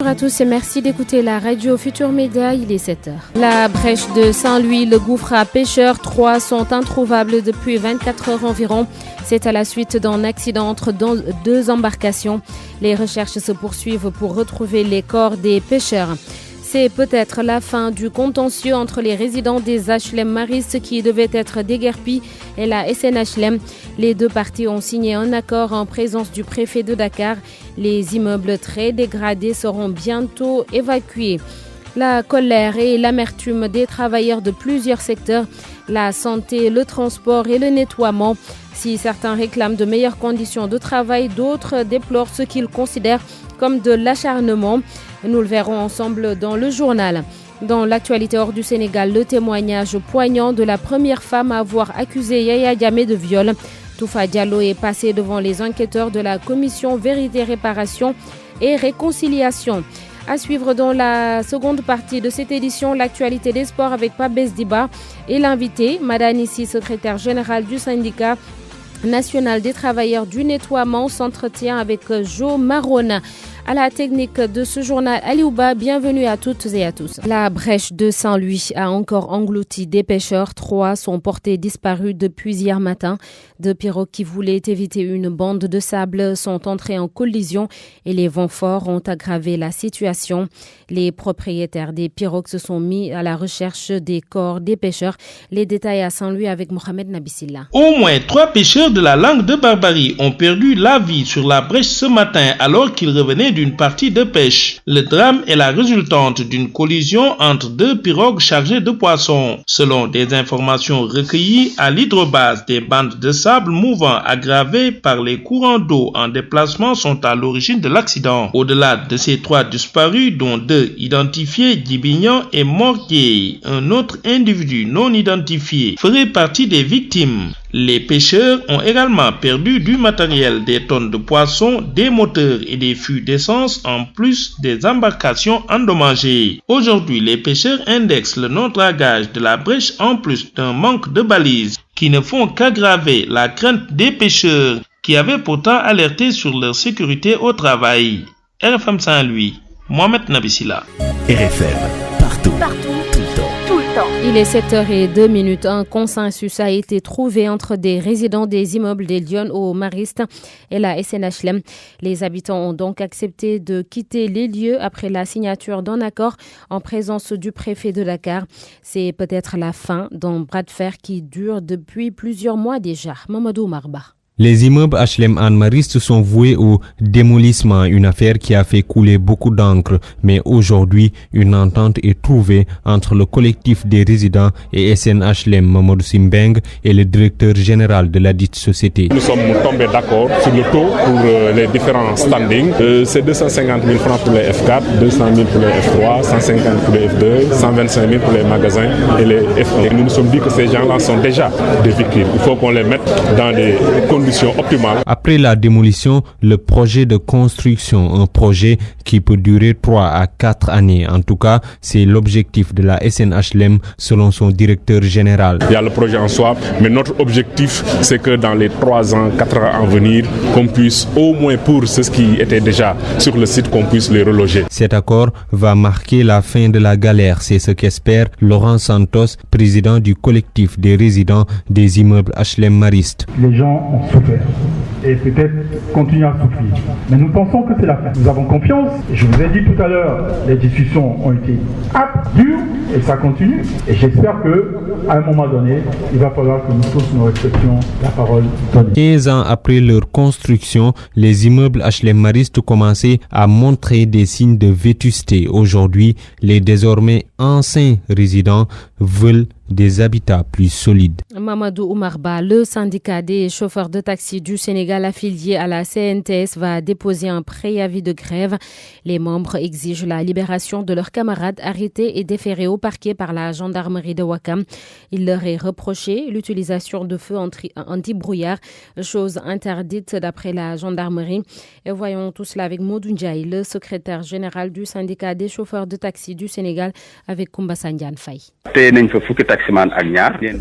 Bonjour à tous et merci d'écouter la radio Futur Média, il est 7h. La brèche de Saint-Louis, le gouffre à pêcheurs, 3 sont introuvables depuis 24 heures environ. C'est à la suite d'un accident entre deux embarcations. Les recherches se poursuivent pour retrouver les corps des pêcheurs. C'est peut-être la fin du contentieux entre les résidents des HLM Mariste qui devaient être déguerpis et la SNHLM. Les deux parties ont signé un accord en présence du préfet de Dakar. Les immeubles très dégradés seront bientôt évacués. La colère et l'amertume des travailleurs de plusieurs secteurs, la santé, le transport et le nettoiement. Si certains réclament de meilleures conditions de travail, d'autres déplorent ce qu'ils considèrent comme de l'acharnement. Nous le verrons ensemble dans le journal. Dans l'actualité hors du Sénégal, le témoignage poignant de la première femme à avoir accusé Yaya Jammeh de viol. Toufa Diallo est passé devant les enquêteurs de la commission Vérité, Réparation et Réconciliation. À suivre dans la seconde partie de cette édition, l'actualité des sports avec Pape Besdiba et l'invité, Madani Nissi, secrétaire général du syndicat national des travailleurs du nettoiement, s'entretient avec Joe Marona. À la technique de ce journal, Aliouba, bienvenue à toutes et à tous. La brèche de Saint-Louis a encore englouti des pêcheurs. 3 sont portés disparus depuis hier matin. 2 pirogues qui voulaient éviter une bande de sable sont entrées en collision et les vents forts ont aggravé la situation. Les propriétaires des pirogues se sont mis à la recherche des corps des pêcheurs. Les détails à Saint-Louis avec Mohamed Nabissilla. Au moins 3 pêcheurs de la langue de Barbarie ont perdu la vie sur la brèche ce matin alors qu'ils revenaient d'une partie de pêche. Le drame est la résultante d'une collision entre 2 pirogues chargées de poissons. Selon des informations recueillies à l'hydrobase, des bandes de sable mouvant aggravées par les courants d'eau en déplacement sont à l'origine de l'accident. Au-delà de ces 3 disparus, dont 2 identifiés, Djibignan et Mortier, un autre individu non identifié ferait partie des victimes. Les pêcheurs ont également perdu du matériel, des tonnes de poissons, des moteurs et des fûts d'essence, en plus des embarcations endommagées. Aujourd'hui, les pêcheurs indexent le non-dragage de la brèche en plus d'un manque de balises qui ne font qu'aggraver la crainte des pêcheurs qui avaient pourtant alerté sur leur sécurité au travail. RFM Saint-Louis, Mohamed Nabissila. RFM, partout. Tout le temps. Il est 7h02. Un consensus a été trouvé entre des résidents des immeubles des Lyon au Mariste et la SNHLM. Les habitants ont donc accepté de quitter les lieux après la signature d'un accord en présence du préfet de Dakar. C'est peut-être la fin d'un bras de fer qui dure depuis plusieurs mois déjà. Mamadou Marba. Les immeubles HLM Anne-Mariste sont voués au démolissement, une affaire qui a fait couler beaucoup d'encre. Mais aujourd'hui, une entente est trouvée entre le collectif des résidents et SNHLM Mamadou Simbeng et le directeur général de la dite société. Nous sommes tombés d'accord sur le taux pour les différents standings. C'est 250 000 francs pour les F4, 200 000 pour les F3, 150 pour les F2, 125 000 pour les magasins et les F1. Nous nous sommes dit que ces gens-là sont déjà des victimes. Il faut qu'on les mette dans les conditions optimales. Après la démolition, le projet de construction, un projet qui peut durer 3 à 4 années. En tout cas, c'est l'objectif de la SNHLM selon son directeur général. Il y a le projet en soi, mais notre objectif, c'est que dans les 3 ans, 4 ans à venir, qu'on puisse au moins pour ceux qui étaient déjà sur le site, qu'on puisse les reloger. Cet accord va marquer la fin de la galère. C'est ce qu'espère Laurent Santos, président du collectif des résidents des immeubles HLM Mariste. Les gens ont souffert et peut-être continuent à souffrir. Mais nous pensons que c'est la fin. Nous avons confiance. Je vous ai dit tout à l'heure, les discussions ont été âpres, dures, et ça continue. Et j'espère qu'à un moment donné, il va falloir que nous tous nous respections la parole donnée. 15 ans après leur construction, les immeubles HLM Mariste commençaient à montrer des signes de vétusté. Aujourd'hui, les désormais anciens résidents veulent des habitats plus solides. Mamadou Oumarba, le syndicat des chauffeurs de taxi du Sénégal affilié à la CNTS va déposer un préavis de grève. Les membres exigent la libération de leurs camarades arrêtés et déférés au parquet par la gendarmerie de Ouakam. Il leur est reproché l'utilisation de feux anti-brouillard, chose interdite d'après la gendarmerie. Et voyons tout cela avec Modou Ndiaye, le secrétaire général du syndicat des chauffeurs de taxi du Sénégal, avec Koumba Sandiane Faye.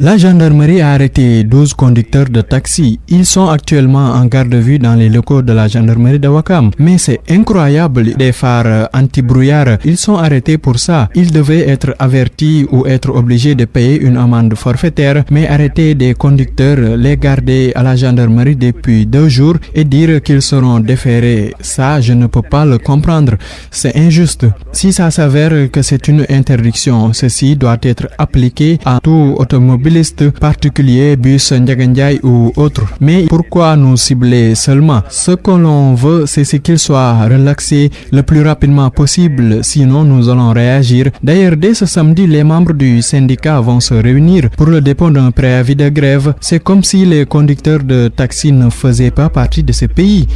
La gendarmerie a arrêté 12 conducteurs de taxi. Ils sont actuellement en garde à vue dans les locaux de la gendarmerie de Ouakam. Mais c'est incroyable, des phares anti-brouillard, ils sont arrêtés pour ça. Ils devaient être avertis ou être obligés de payer une amende forfaitaire, mais arrêter des conducteurs, les garder à la gendarmerie depuis 2 jours et dire qu'ils seront déférés, ça je ne peux pas le comprendre. C'est injuste. Si ça s'avère que c'est une interdiction, ceci doit être appliqué à tout automobiliste, particulier, bus, Ndiagandiaï ou autre. Mais pourquoi nous cibler seulement? Ce que l'on veut, c'est qu'il soit relaxé le plus rapidement possible, sinon nous allons réagir. D'ailleurs, dès ce samedi, les membres du syndicat vont se réunir pour le dépôt d'un préavis de grève. C'est comme si les conducteurs de taxi ne faisaient pas partie de ce pays.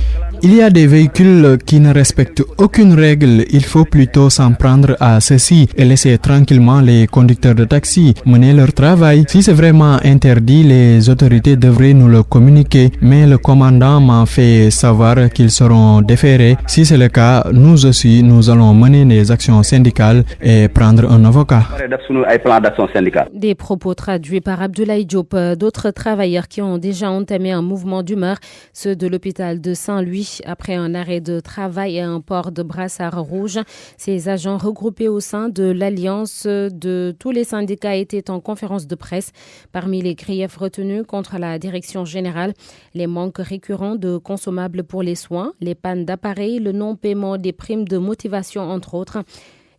Il y a des véhicules qui ne respectent aucune règle. Il faut plutôt s'en prendre à ceci et laisser tranquillement les conducteurs de taxi mener leur travail. Si c'est vraiment interdit, les autorités devraient nous le communiquer. Mais le commandant m'a fait savoir qu'ils seront déférés. Si c'est le cas, nous aussi, nous allons mener des actions syndicales et prendre un avocat. Des propos traduits par Abdoulaye Diop. D'autres travailleurs qui ont déjà entamé un mouvement d'humeur, ceux de l'hôpital de Saint-Louis, après un arrêt de travail et un port de brassard rouge. Ces agents regroupés au sein de l'Alliance de tous les syndicats étaient en conférence de presse. Parmi les griefs retenus contre la direction générale, les manques récurrents de consommables pour les soins, les pannes d'appareils, le non-paiement des primes de motivation, entre autres.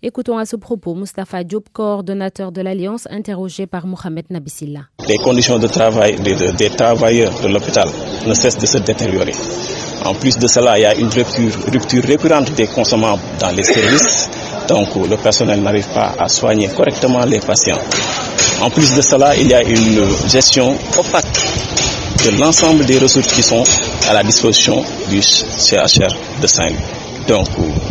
Écoutons à ce propos Moustapha Diop, coordonnateur de l'Alliance, interrogé par Mohamed Nabissilla. Les conditions de travail des travailleurs de l'hôpital ne cessent de se détériorer. En plus de cela, il y a une rupture récurrente des consommables dans les services. Donc, le personnel n'arrive pas à soigner correctement les patients. En plus de cela, il y a une gestion opaque de l'ensemble des ressources qui sont à la disposition du CHR de Saint-Louis. Donc,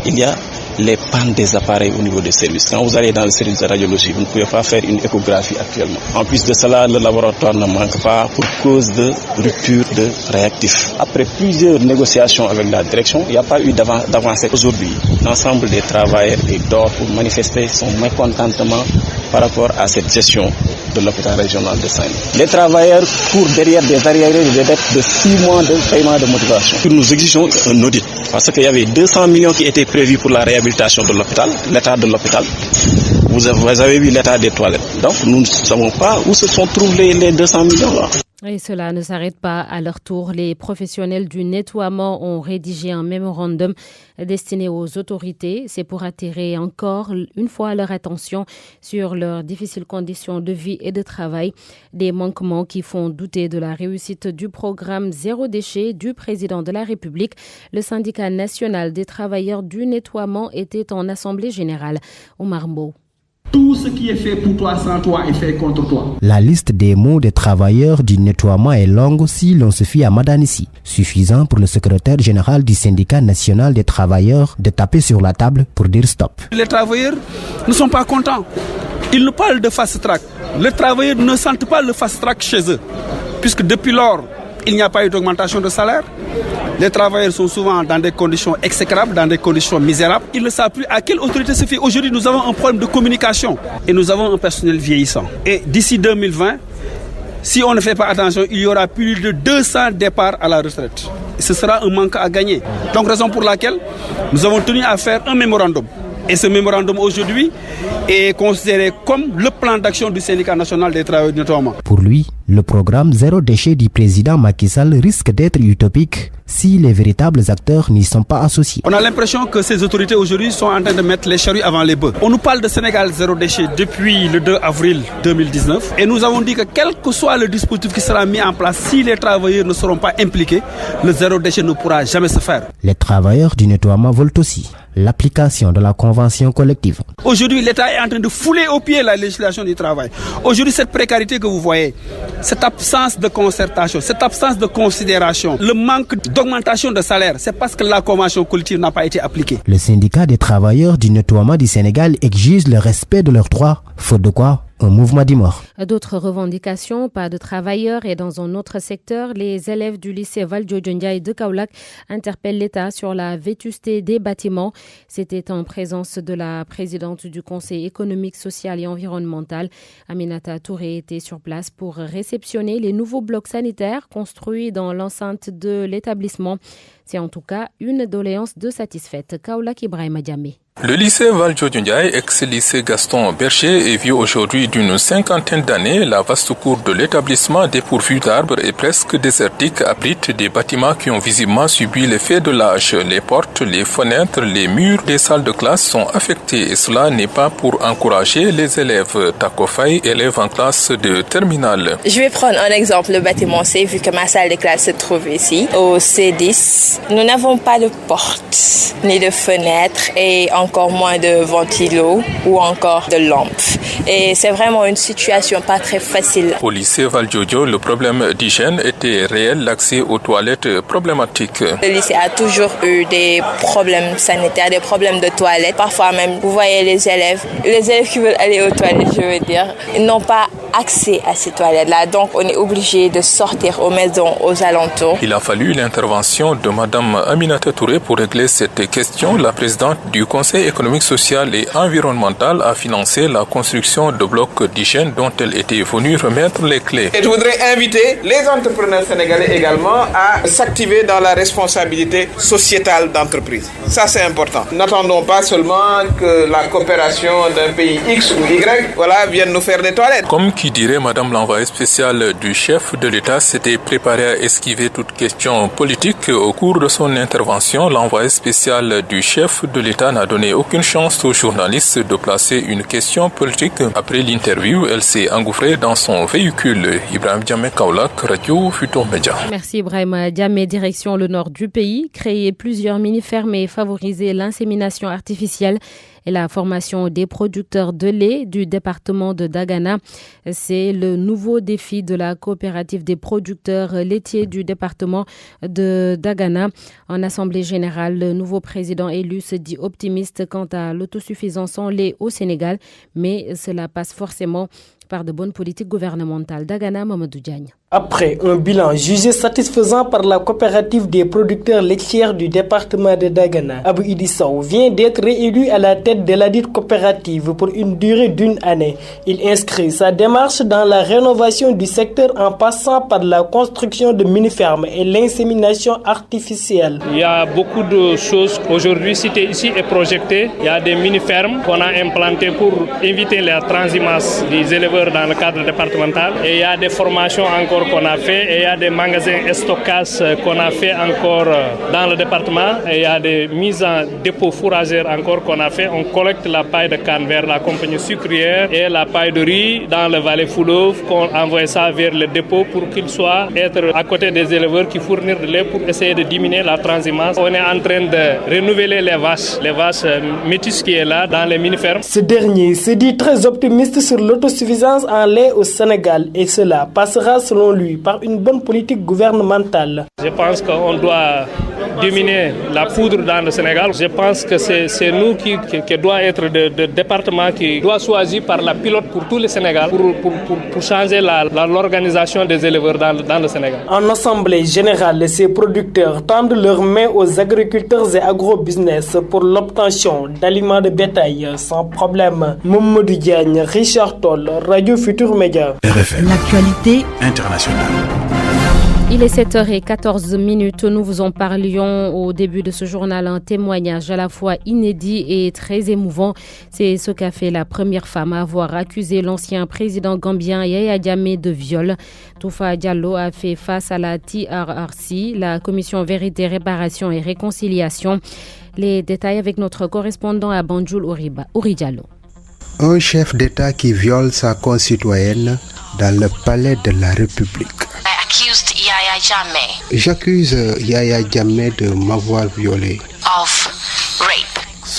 il y a les pannes des appareils au niveau des services. Quand vous allez dans le service de radiologie, vous ne pouvez pas faire une échographie actuellement. En plus de cela, le laboratoire ne manque pas pour cause de rupture de réactifs. Après plusieurs négociations avec la direction, il n'y a pas eu d'avancée. Aujourd'hui, l'ensemble des travailleurs est dehors pour manifester son mécontentement par rapport à cette gestion de l'hôpital régional de Saint-Louis. Les travailleurs courent derrière des arriérés de dettes de 6 mois de paiement de motivation. Nous exigeons un audit parce qu'il y avait 200 millions qui étaient prévus pour la réhabilitation de l'hôpital, l'état de l'hôpital. Vous avez vu l'état des toilettes. Donc nous ne savons pas où se sont trouvés les 200 millions là. Et cela ne s'arrête pas. À leur tour, les professionnels du nettoiement ont rédigé un mémorandum destiné aux autorités. C'est pour attirer encore une fois leur attention sur leurs difficiles conditions de vie et de travail. Des manquements qui font douter de la réussite du programme Zéro déchet du président de la République. Le syndicat national des travailleurs du nettoiement était en assemblée générale. Omar Mbow. Tout ce qui est fait pour toi sans toi est fait contre toi. La liste des mots des travailleurs du nettoiement est longue si l'on se fie à Madanissi. Suffisant pour le secrétaire général du syndicat national des travailleurs de taper sur la table pour dire stop. Les travailleurs ne sont pas contents. Ils nous parlent de fast track. Les travailleurs ne sentent pas le fast track chez eux. Puisque depuis lors, il n'y a pas eu d'augmentation de salaire. Les travailleurs sont souvent dans des conditions exécrables, dans des conditions misérables. Ils ne savent plus à quelle autorité se fier. Aujourd'hui, nous avons un problème de communication et nous avons un personnel vieillissant. Et d'ici 2020, si on ne fait pas attention, il y aura plus de 200 départs à la retraite. Et ce sera un manque à gagner. Donc, raison pour laquelle nous avons tenu à faire un mémorandum. Et ce mémorandum aujourd'hui est considéré comme le plan d'action du syndicat national des travailleurs du nettoiement. Pour lui, le programme Zéro déchet du président Macky Sall risque d'être utopique si les véritables acteurs n'y sont pas associés. On a l'impression que ces autorités aujourd'hui sont en train de mettre les charrues avant les bœufs. On nous parle de Sénégal Zéro déchet depuis le 2 avril 2019 et nous avons dit que quel que soit le dispositif qui sera mis en place, si les travailleurs ne seront pas impliqués, le zéro déchet ne pourra jamais se faire. Les travailleurs du nettoiement veulent aussi l'application de la convention collective. Aujourd'hui, l'État est en train de fouler au pied la législation du travail. Aujourd'hui, cette précarité que vous voyez, cette absence de concertation, cette absence de considération, le manque d'augmentation de salaire, c'est parce que la convention collective n'a pas été appliquée. Le syndicat des travailleurs du nettoiement du Sénégal exige le respect de leurs droits, faute de quoi un mouvement d'humeur. D'autres revendications, pas de travailleurs, et dans un autre secteur, les élèves du lycée Valdiodio Ndiaye de Kaolack interpellent l'État sur la vétusté des bâtiments. C'était en présence de la présidente du Conseil économique, social et environnemental. Aminata Touré était sur place pour réceptionner les nouveaux blocs sanitaires construits dans l'enceinte de l'établissement. C'est en tout cas une doléance de satisfaite. Kaolack Ibrahima Diamé. Le lycée Valdiodio Ndiaye, ex-lycée Gaston Berger, est vieux aujourd'hui d'une 50aine d'années. La vaste cour de l'établissement, dépourvue d'arbres et presque désertique, abrite des bâtiments qui ont visiblement subi l'effet de l'âge. Les portes, les fenêtres, les murs des salles de classe sont affectés et cela n'est pas pour encourager les élèves. Tako Faye, élève en classe de terminale. Je vais prendre un exemple, le bâtiment C, vu que ma salle de classe se trouve ici, au C10. Nous n'avons pas de portes, ni de fenêtres et encore moins de ventilos ou encore de lampes. Et c'est vraiment une situation pas très facile. Au lycée Valdiodio, le problème d'hygiène était réel, l'accès aux toilettes problématique. Le lycée a toujours eu des problèmes sanitaires, des problèmes de toilettes. Parfois même, vous voyez les élèves qui veulent aller aux toilettes, je veux dire, ils n'ont pas accès à ces toilettes-là. Donc, on est obligé de sortir aux maisons, aux alentours. Il a fallu l'intervention de Madame Aminata Touré pour régler cette question. La présidente du Conseil économique, social et environnemental a financé la construction de blocs d'hygiène dont elle était venue remettre les clés. Et je voudrais inviter les entrepreneurs sénégalais également à s'activer dans la responsabilité sociétale d'entreprise. Ça, c'est important. N'attendons pas seulement que la coopération d'un pays X ou Y vienne nous faire des toilettes. Comme qui dirait Madame l'envoyée spéciale du chef de l'État s'était préparée à esquiver toute question politique. Au cours de son intervention, l'envoyée spéciale du chef de l'État n'a donné aucune chance aux journalistes de placer une question politique. Après l'interview, elle s'est engouffrée dans son véhicule. Ibrahima Diamé, Kaolack, Radio Futur Média. Merci Ibrahima Diamé. Direction le nord du pays, créer plusieurs mini-fermes et favoriser l'insémination artificielle et la formation des producteurs de lait du département de Dagana. C'est le nouveau défi de la coopérative des producteurs laitiers du département de Dagana. En assemblée générale, le nouveau président élu se dit optimiste quant à l'autosuffisance en lait au Sénégal, mais cela passe forcément par de bonnes politiques gouvernementales. Dagana, Mamadou Diagne. Après un bilan jugé satisfaisant par la coopérative des producteurs laitiers du département de Dagana, Abou Idi Sow vient d'être réélu à la tête de la dite coopérative pour une durée d'une année. Il inscrit sa démarche dans la rénovation du secteur en passant par la construction de mini-fermes et l'insémination artificielle. Il y a beaucoup de choses aujourd'hui citées ici et projetées. Il y a des mini-fermes qu'on a implantées pour éviter la transhumance des éleveurs dans le cadre départemental. Et il y a des formations encore qu'on a fait et il y a des magasins et stockages qu'on a fait encore dans le département et il y a des mises en dépôt fourragères encore qu'on a fait. On collecte la paille de canne vers la compagnie sucrière et la paille de riz dans le Valais Foulouve, qu'on envoie ça vers le dépôt pour qu'il soit être à côté des éleveurs qui fournissent de lait pour essayer de diminuer la transhumance. On est en train de renouveler les vaches métisses qui est là dans les mini-fermes. Ce dernier se dit très optimiste sur l'autosuffisance en lait au Sénégal et cela passera selon lui par une bonne politique gouvernementale. Je pense qu'on doit diminuer la poudre dans le Sénégal. Je pense que c'est nous qui doit être le département qui doit choisir par la pilote pour tout le Sénégal pour changer l'organisation des éleveurs dans le Sénégal. En assemblée générale, ces producteurs tendent leurs mains aux agriculteurs et agrobusiness pour l'obtention d'aliments de bétail sans problème. Mamadou Diagne, Richard Toll, Radio Futur Média. RFM. L'actualité internationale. Il est 7h14. Nous vous en parlions au début de ce journal, un témoignage à la fois inédit et très émouvant. C'est ce qu'a fait la première femme à avoir accusé l'ancien président gambien Yaya Jammeh de viol. Toufa Diallo a fait face à la TRRC, la Commission Vérité, Réparation et Réconciliation. Les détails avec notre correspondant à Banjul, Ouri Diallo. Un chef d'État qui viole sa concitoyenne dans le palais de la République. J'accuse Yaya Jammeh de m'avoir violé.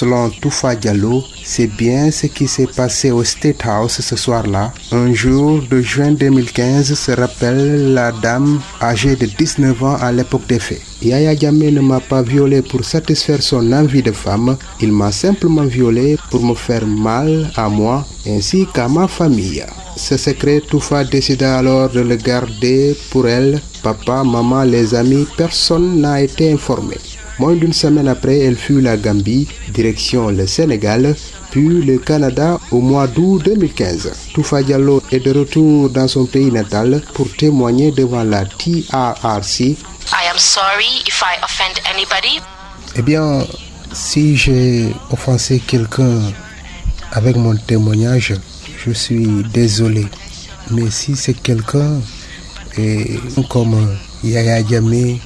Selon Toufa Diallo, c'est bien ce qui s'est passé au State House ce soir-là. Un jour de juin 2015 se rappelle la dame âgée de 19 ans à l'époque des faits. Yaya Jammeh ne m'a pas violé pour satisfaire son envie de femme, il m'a simplement violé pour me faire mal à moi ainsi qu'à ma famille. Ce secret, Toufa décida alors de le garder pour elle. Papa, maman, les amis, personne n'a été informé. Moins d'une semaine après, elle fut la Gambie, direction le Sénégal, puis le Canada au mois d'août 2015. Toufa Diallo est de retour dans son pays natal pour témoigner devant la TRRC. I am sorry if I offend anybody. Eh bien, si j'ai offensé quelqu'un avec mon témoignage, je suis désolé. Mais si c'est quelqu'un comme Yaya Jammeh,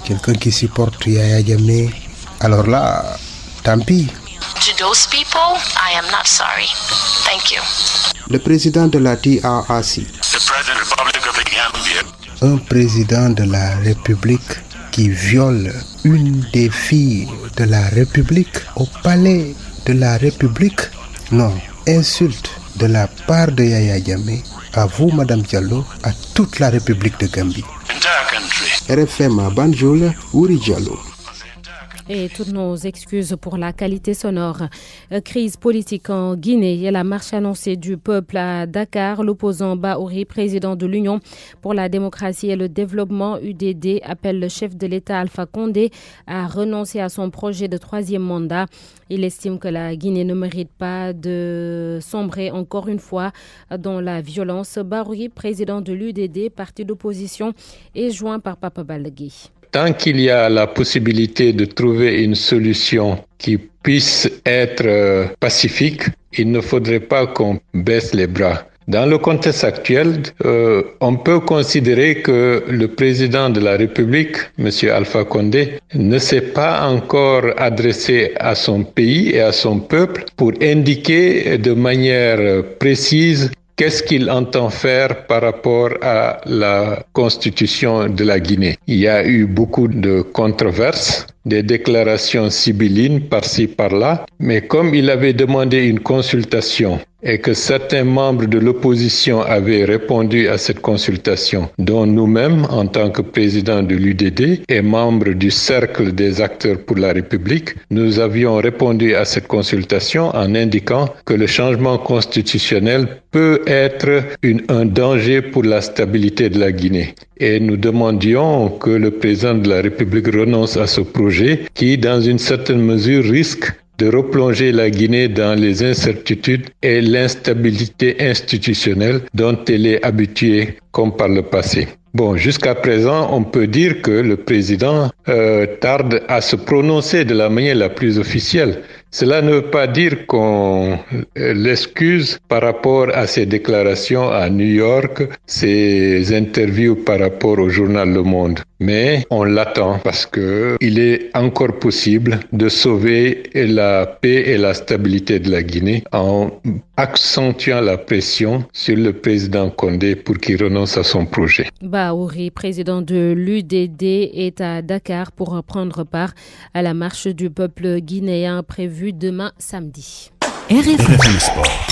quelqu'un qui supporte Yaya Jammeh, alors là, tant pis. To those people, I am not sorry. Thank you. Le président de la TRRC. Un président de la République qui viole une des filles de la République au palais de la République. Non, insulte de la part de Yaya Jammeh à vous, Madame Diallo, à toute la République de Gambie. RFM à Banjul, Uri Diallo. Et toutes nos excuses pour la qualité sonore. Crise politique en Guinée et la marche annoncée du peuple à Dakar. L'opposant Bahouri, président de l'Union pour la démocratie et le développement UDD, appelle le chef de l'État Alpha Condé à renoncer à son projet de 3e mandat. Il estime que la Guinée ne mérite pas de sombrer encore une fois dans la violence. Bahouri, président de l'UDD, parti d'opposition, est joint par Papa Baldegui. Tant qu'il y a la possibilité de trouver une solution qui puisse être pacifique, il ne faudrait pas qu'on baisse les bras. Dans le contexte actuel, on peut considérer que le président de la République, M. Alpha Condé, ne s'est pas encore adressé à son pays et à son peuple pour indiquer de manière précise qu'est-ce qu'il entend faire par rapport à la constitution de la Guinée. Il y a eu beaucoup de controverses, des déclarations sibyllines par-ci par-là, mais comme il avait demandé une consultation et que certains membres de l'opposition avaient répondu à cette consultation, dont nous-mêmes, en tant que président de l'UDD et membres du Cercle des acteurs pour la République, nous avions répondu à cette consultation en indiquant que le changement constitutionnel peut être un danger pour la stabilité de la Guinée. Et nous demandions que le président de la République renonce à ce projet qui, dans une certaine mesure, risque de replonger la Guinée dans les incertitudes et l'instabilité institutionnelle dont elle est habituée comme par le passé. Bon, jusqu'à présent, on peut dire que le président tarde à se prononcer de la manière la plus officielle. Cela ne veut pas dire qu'on l'excuse par rapport à ses déclarations à New York, ses interviews par rapport au journal Le Monde. Mais on l'attend parce que il est encore possible de sauver la paix et la stabilité de la Guinée en accentuant la pression sur le président Condé pour qu'il renonce à son projet. Bahouri, président de l'UDD, est à Dakar pour prendre part à la marche du peuple guinéen prévue demain samedi. RFM Sport.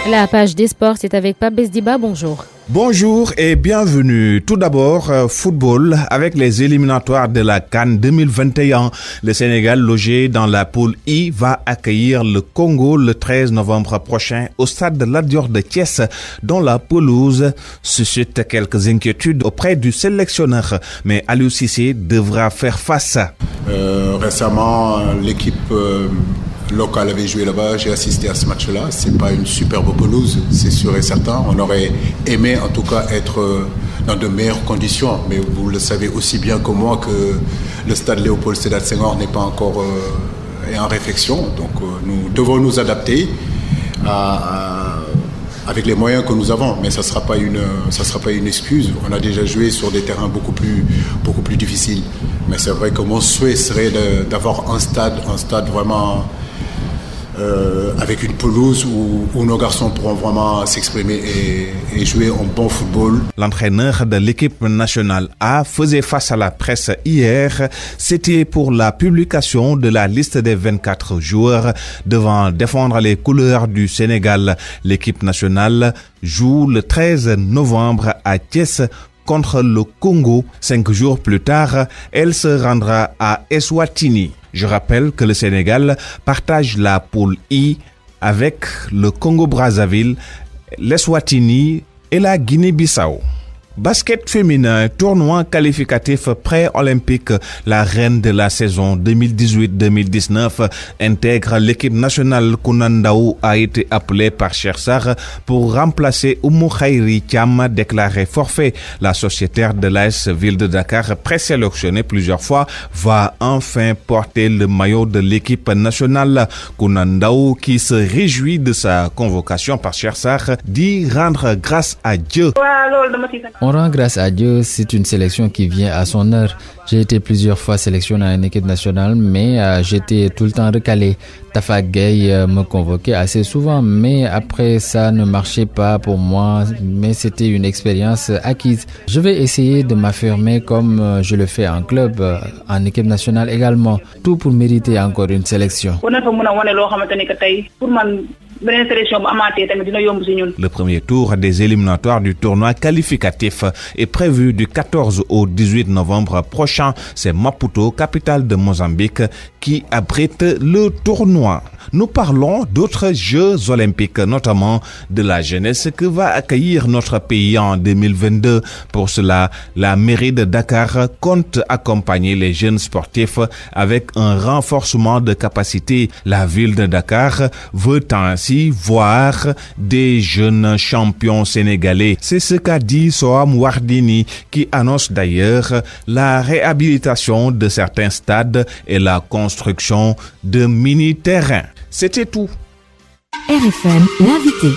La page des sports, c'est avec Pape Besdiba. Bonjour. Bonjour et bienvenue. Tout d'abord, football avec les éliminatoires de la CAN 2021. Le Sénégal, logé dans la poule I, va accueillir le Congo le 13 novembre prochain au stade de Lat Dior de Thiès, dont la pelouse suscite quelques inquiétudes auprès du sélectionneur. Mais Aliou Cissé devra faire face. Récemment, l'équipe local avait joué là-bas, j'ai assisté à ce match-là. C'est pas une superbe pelouse, c'est sûr et certain. On aurait aimé en tout cas être dans de meilleures conditions, mais vous le savez aussi bien que moi que le stade Léopold Sédar Senghor n'est pas encore en réflexion. Donc nous devons nous adapter avec les moyens que nous avons, mais ça sera pas une excuse. On a déjà joué sur des terrains beaucoup plus difficiles. Mais c'est vrai que mon souhait serait d'avoir un stade vraiment avec une pelouse où nos garçons pourront vraiment s'exprimer et jouer un bon football. L'entraîneur de l'équipe nationale A faisait face à la presse hier. C'était pour la publication de la liste des 24 joueurs devant défendre les couleurs du Sénégal. L'équipe nationale joue le 13 novembre à Thiès contre le Congo. 5 jours plus tard, elle se rendra à Eswatini. Je rappelle que le Sénégal partage la poule I avec le Congo-Brazzaville, l'Eswatini et la Guinée-Bissau. Basket féminin, tournoi qualificatif pré-olympique. La reine de la saison 2018-2019 intègre l'équipe nationale. Kounandao a été appelée par Chersar pour remplacer Oumou Khairi Thiam, déclaré forfait. La sociétaire de l'AS Ville de Dakar, présélectionnée plusieurs fois, va enfin porter le maillot de l'équipe nationale. Kounandao, qui se réjouit de sa convocation par Chersar, dit rendre grâce à Dieu. On rend grâce à Dieu, c'est une sélection qui vient à son heure. J'ai été plusieurs fois sélectionné à une équipe nationale, mais j'étais tout le temps recalé. Tafa Gueye me convoquait assez souvent, mais après ça ne marchait pas pour moi, mais c'était une expérience acquise. Je vais essayer de m'affirmer comme je le fais en club, en équipe nationale également, tout pour mériter encore une sélection. Le premier tour des éliminatoires du tournoi qualificatif est prévu du 14 au 18 novembre prochain. C'est Maputo, capitale de Mozambique, qui abrite le tournoi. Nous parlons d'autres Jeux olympiques, notamment de la jeunesse que va accueillir notre pays en 2022. Pour cela, la mairie de Dakar compte accompagner les jeunes sportifs avec un renforcement de capacité. La ville de Dakar veut ainsi voir des jeunes champions sénégalais. C'est ce qu'a dit Soham Wardini, qui annonce d'ailleurs la réhabilitation de certains stades et la construction de mini-terrains. C'était tout. RFM, l'invité.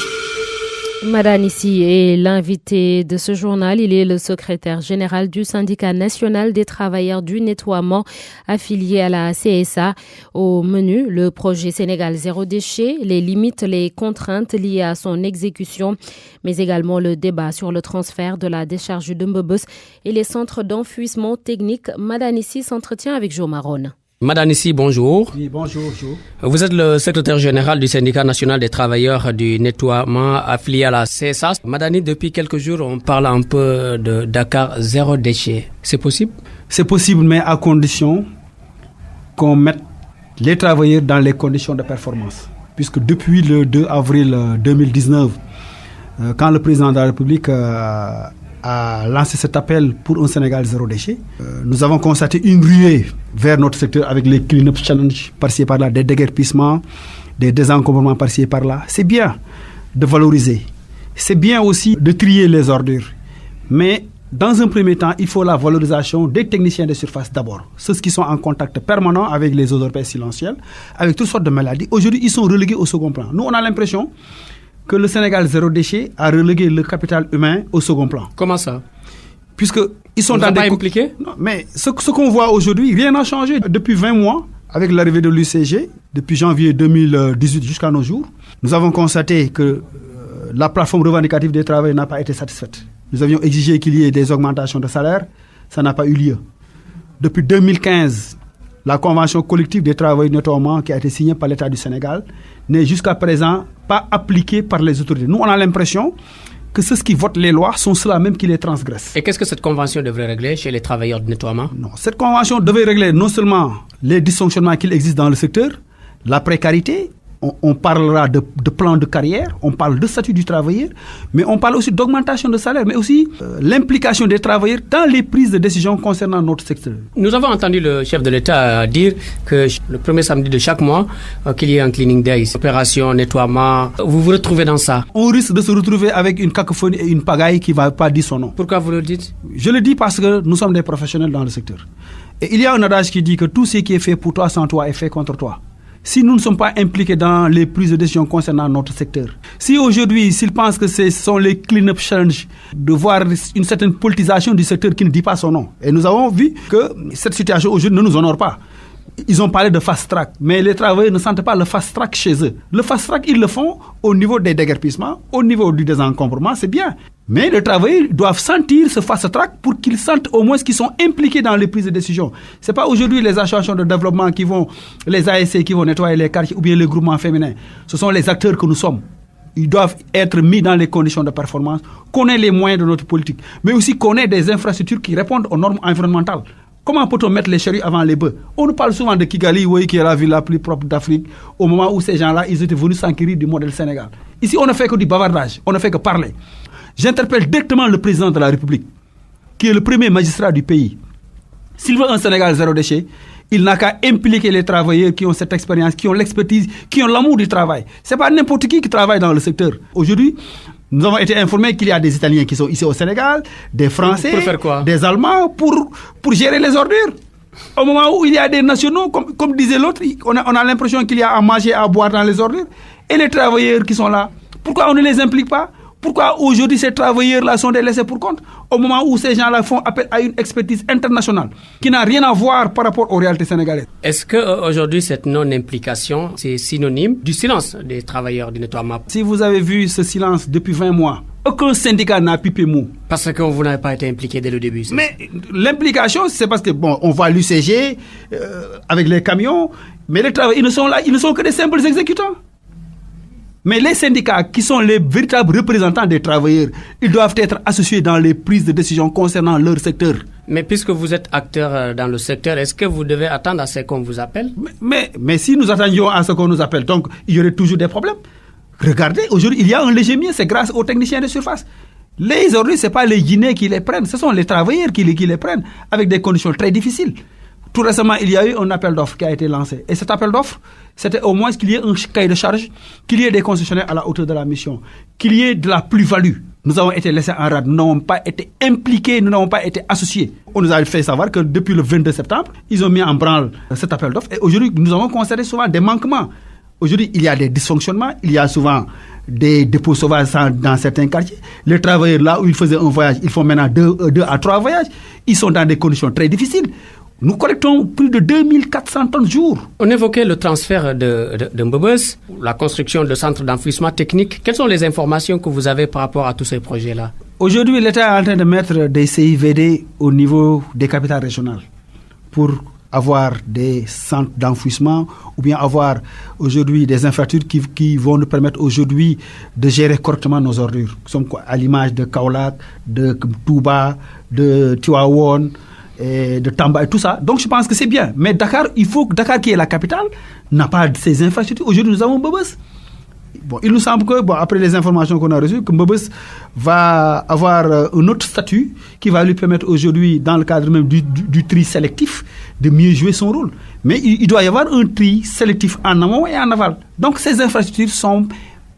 Madame ici est l'invité de ce journal. Il est le secrétaire général du syndicat national des travailleurs du nettoiement affilié à la CSA. Au menu, le projet Sénégal zéro déchet, les limites, les contraintes liées à son exécution, mais également le débat sur le transfert de la décharge de Mbebes et les centres d'enfouissement technique. Madame ici s'entretient avec Jo Marone. Madame Nissi, bonjour. Oui, bonjour. Vous êtes le secrétaire général du syndicat national des travailleurs du nettoiement affilié à la CSA. Madame, depuis quelques jours, on parle un peu de Dakar zéro déchet. C'est possible? C'est possible, mais à condition qu'on mette les travailleurs dans les conditions de performance. Puisque depuis le 2 avril 2019, quand le président de la République a lancé cet appel pour un Sénégal zéro déchet, nous avons constaté une ruée vers notre secteur avec les clean-up challenge par-ci et par-là, des déguerpissements, des désencombrements par-ci et par-là. C'est bien de valoriser, c'est bien aussi de trier les ordures, mais dans un premier temps, il faut la valorisation des techniciens de surface d'abord, ceux qui sont en contact permanent avec les odeurs pestilentielles, avec toutes sortes de maladies. Aujourd'hui, ils sont relégués au second plan. Nous, on a l'impression que le Sénégal zéro déchet a relégué le capital humain au second plan. Comment ça? Puisque ils sont dans des impliqués. Non, mais ce qu'on voit aujourd'hui, rien n'a changé depuis 20 mois avec l'arrivée de l'UCG, depuis janvier 2018 jusqu'à nos jours. Nous avons constaté que la plateforme revendicative des travailleurs n'a pas été satisfaite. Nous avions exigé qu'il y ait des augmentations de salaire, ça n'a pas eu lieu. Depuis 2015, la convention collective des travailleurs du nettoiement qui a été signée par l'État du Sénégal n'est jusqu'à présent pas appliquée par les autorités. Nous, on a l'impression que ceux qui votent les lois sont ceux-là même qui les transgressent. Et qu'est-ce que cette convention devrait régler chez les travailleurs du nettoiement? Non, cette convention devait régler non seulement les dysfonctionnements qu'il existe dans le secteur, la précarité, on parlera de plan de carrière, on parle de statut du travailleur, mais on parle aussi d'augmentation de salaire, mais aussi l'implication des travailleurs dans les prises de décision concernant notre secteur. Nous avons entendu le chef de l'État dire que le premier samedi de chaque mois, qu'il y ait un cleaning day, opération, nettoiement. Vous vous retrouvez dans ça? On risque de se retrouver avec une cacophonie et une pagaille qui ne va pas dire son nom. Pourquoi vous le dites? Je le dis parce que nous sommes des professionnels dans le secteur. Et il y a un adage qui dit que tout ce qui est fait pour toi sans toi est fait contre toi. Si nous ne sommes pas impliqués dans les prises de décision concernant notre secteur, si aujourd'hui, s'ils pensent que ce sont les clean-up challenge, de voir une certaine politisation du secteur qui ne dit pas son nom, et nous avons vu que cette situation aujourd'hui ne nous honore pas. Ils ont parlé de fast track, mais les travailleurs ne sentent pas le fast track chez eux. Le fast track, ils le font au niveau des déguerpissements, au niveau du désencombrement, c'est bien. Mais les travailleurs doivent sentir ce fast track pour qu'ils sentent au moins qu'ils sont impliqués dans les prises de décision. Ce n'est pas aujourd'hui les associations de développement qui vont, les ASC qui vont nettoyer les quartiers ou bien les groupements féminins. Ce sont les acteurs que nous sommes. Ils doivent être mis dans les conditions de performance, qu'on ait les moyens de notre politique, mais aussi qu'on ait des infrastructures qui répondent aux normes environnementales. Comment peut-on mettre les charrues avant les bœufs? On nous parle souvent de Kigali, oui, qui est la ville la plus propre d'Afrique, au moment où ces gens-là, ils étaient venus s'enquérir du modèle Sénégal. Ici, on ne fait que du bavardage, on ne fait que parler. J'interpelle directement le président de la République, qui est le premier magistrat du pays. S'il veut un Sénégal zéro déchet, il n'a qu'à impliquer les travailleurs qui ont cette expérience, qui ont l'expertise, qui ont l'amour du travail. Ce n'est pas n'importe qui travaille dans le secteur. Aujourd'hui, nous avons été informés qu'il y a des Italiens qui sont ici au Sénégal, des Français, des Allemands, pour gérer les ordures. Au moment où il y a des nationaux, comme disait l'autre, on a l'impression qu'il y a à manger, à boire dans les ordures. Et les travailleurs qui sont là, pourquoi on ne les implique pas? Pourquoi aujourd'hui ces travailleurs-là sont des laissés pour compte au moment où ces gens-là font appel à une expertise internationale qui n'a rien à voir par rapport aux réalités sénégalaises? Est-ce qu'aujourd'hui cette non-implication, c'est synonyme du silence des travailleurs du nettoiement? Si vous avez vu ce silence depuis 20 mois, aucun syndicat n'a pipé mot. Parce que vous n'avez pas été impliqué dès le début. Mais l'implication, c'est parce que, bon, on voit l'UCG avec les camions, mais les travailleurs, ils ne sont que des simples exécutants. Mais les syndicats, qui sont les véritables représentants des travailleurs, ils doivent être associés dans les prises de décision concernant leur secteur. Mais puisque vous êtes acteur dans le secteur, est-ce que vous devez attendre à ce qu'on vous appelle? Mais si nous attendions à ce qu'on nous appelle, donc il y aurait toujours des problèmes. Regardez, aujourd'hui, il y a un léger mieux, c'est grâce aux techniciens de surface. Les ordures, ce n'est pas les Guinéens qui les prennent, ce sont les travailleurs qui les prennent, avec des conditions très difficiles. Tout récemment, il y a eu un appel d'offres qui a été lancé. Et cet appel d'offres, c'était au moins qu'il y ait un cahier de charge, qu'il y ait des concessionnaires à la hauteur de la mission, qu'il y ait de la plus-value. Nous avons été laissés en rade, nous n'avons pas été impliqués, nous n'avons pas été associés. On nous a fait savoir que depuis le 22 septembre, ils ont mis en branle cet appel d'offres. Et aujourd'hui, nous avons constaté souvent des manquements. Aujourd'hui, il y a des dysfonctionnements, il y a souvent des dépôts sauvages dans certains quartiers. Les travailleurs, là où ils faisaient un voyage, ils font maintenant 2 à 3 voyages. Ils sont dans des conditions très difficiles. Nous collectons plus de 2400 tonnes jour. On évoquait le transfert de Mbebes, la construction de centres d'enfouissement technique. Quelles sont les informations que vous avez par rapport à tous ces projets-là? Aujourd'hui, l'État est en train de mettre des CIVD au niveau des capitales régionales pour avoir des centres d'enfouissement ou bien avoir aujourd'hui des infrastructures qui vont nous permettre aujourd'hui de gérer correctement nos ordures. À l'image de Kaolack, de Touba, de Tivaouane, et de Tamba et tout ça. Donc je pense que c'est bien. Mais Dakar, il faut que Dakar, qui est la capitale, n'a pas ces infrastructures. Aujourd'hui, nous avons Mbebes. Bon, il nous semble que, après les informations qu'on a reçues, que Mbebes va avoir un autre statut qui va lui permettre aujourd'hui, dans le cadre même du tri sélectif, de mieux jouer son rôle. Mais il doit y avoir un tri sélectif en amont et en aval. Donc ces infrastructures sont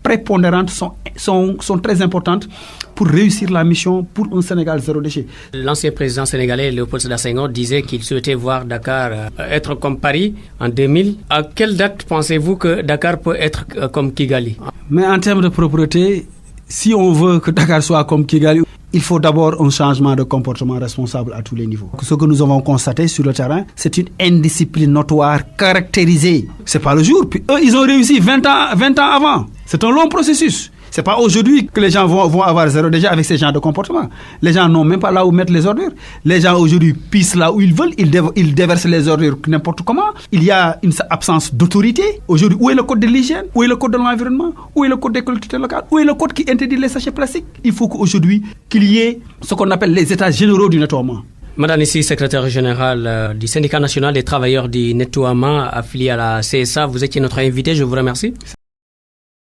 prépondérantes, sont très importantes pour réussir la mission pour un Sénégal zéro déchet. L'ancien président sénégalais Léopold Sédar Senghor disait qu'il souhaitait voir Dakar être comme Paris en 2000. À quelle date pensez-vous que Dakar peut être comme Kigali? Mais en termes de propreté, si on veut que Dakar soit comme Kigali, il faut d'abord un changement de comportement responsable à tous les niveaux. Ce que nous avons constaté sur le terrain, c'est une indiscipline notoire, caractérisée. C'est pas le jour. Puis eux, ils ont réussi 20 ans avant. C'est un long processus. C'est pas aujourd'hui que les gens vont avoir zéro déchet avec ces genres de comportement. Les gens n'ont même pas là où mettre les ordures. Les gens aujourd'hui pissent là où ils veulent, ils déversent les ordures n'importe comment. Il y a une absence d'autorité. Aujourd'hui, où est le code de l'hygiène? Où est le code de l'environnement? Où est le code des collectivités locales? Où est le code qui interdit les sachets plastiques? Il faut qu'aujourd'hui, qu'il y ait ce qu'on appelle les états généraux du nettoiement. Madame Nissi, secrétaire générale du syndicat national des travailleurs du nettoiement affilié à la CSA, vous étiez notre invité, je vous remercie.